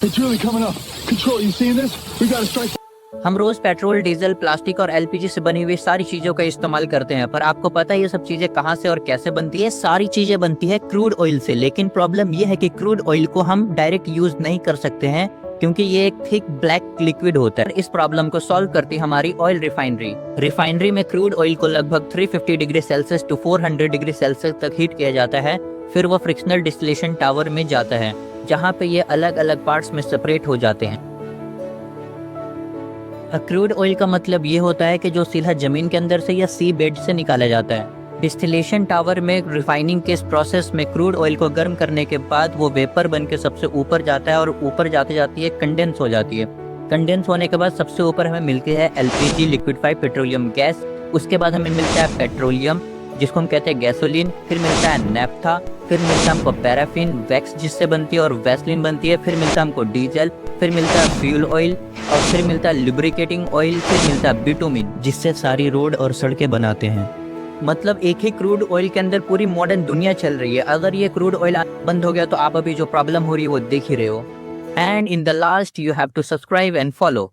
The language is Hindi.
It's really coming up. Control, you seeing this? We gotta strike. हम रोज पेट्रोल, डीजल, प्लास्टिक और एलपीजी से बनी हुई सारी चीजों का इस्तेमाल करते हैं, पर आपको पता है ये सब चीजें कहाँ से और कैसे बनती है? सारी चीजें बनती है क्रूड ऑयल से। लेकिन प्रॉब्लम ये है कि क्रूड ऑयल को हम डायरेक्ट यूज नहीं कर सकते हैं क्योंकि ये एक थिक ब्लैक लिक्विड होता है। इस प्रॉब्लम को सॉल्व करती है हमारी ऑयल रिफाइनरी में क्रूड ऑयल को लगभग 350 degree Celsius to 400 degree Celsius तक हीट किया जाता है। फिर वो फ्रिक्शनल डिस्टिलेशन टावर में जाता है जहाँ पे ये अलग अलग पार्ट्स में सेपरेट हो जाते हैं। क्रूड ऑयल का मतलब ये होता है कि जो सीधा जमीन के अंदर से या सी बेड से निकाला जाता है। डिस्टिलेशन टावर में रिफाइनिंग के इस प्रोसेस में क्रूड ऑयल को गर्म करने के बाद वो वेपर बन के सबसे ऊपर जाता है और ऊपर जाते जाती है कंडेंस हो जाती है। कंडेंस होने के बाद सबसे ऊपर हमें मिलती है एलपीजी, लिक्विफाइड पेट्रोलियम गैस। उसके बाद हमें मिलता है पेट्रोलियम जिसको हम कहते हैं गैसोलीन। फिर मिलता है नेफ्था। फिर मिलता है हमको पैराफिन, वैक्स जिससे बनती है और वैसलीन बनती है। फिर मिलता है हमको डीजल। फिर मिलता है फ्यूल ऑयल और फिर मिलता है लुब्रिकेटिंग ऑयल। फिर मिलता है बिटुमिन जिससे सारी रोड और सड़कें बनाते हैं। मतलब एक ही क्रूड ऑयल के अंदर पूरी मॉडर्न दुनिया चल रही है। अगर ये क्रूड ऑयल बंद हो गया तो आप अभी जो प्रॉब्लम हो रही है वो देख ही रहे हो। And in the last you have to subscribe and follow.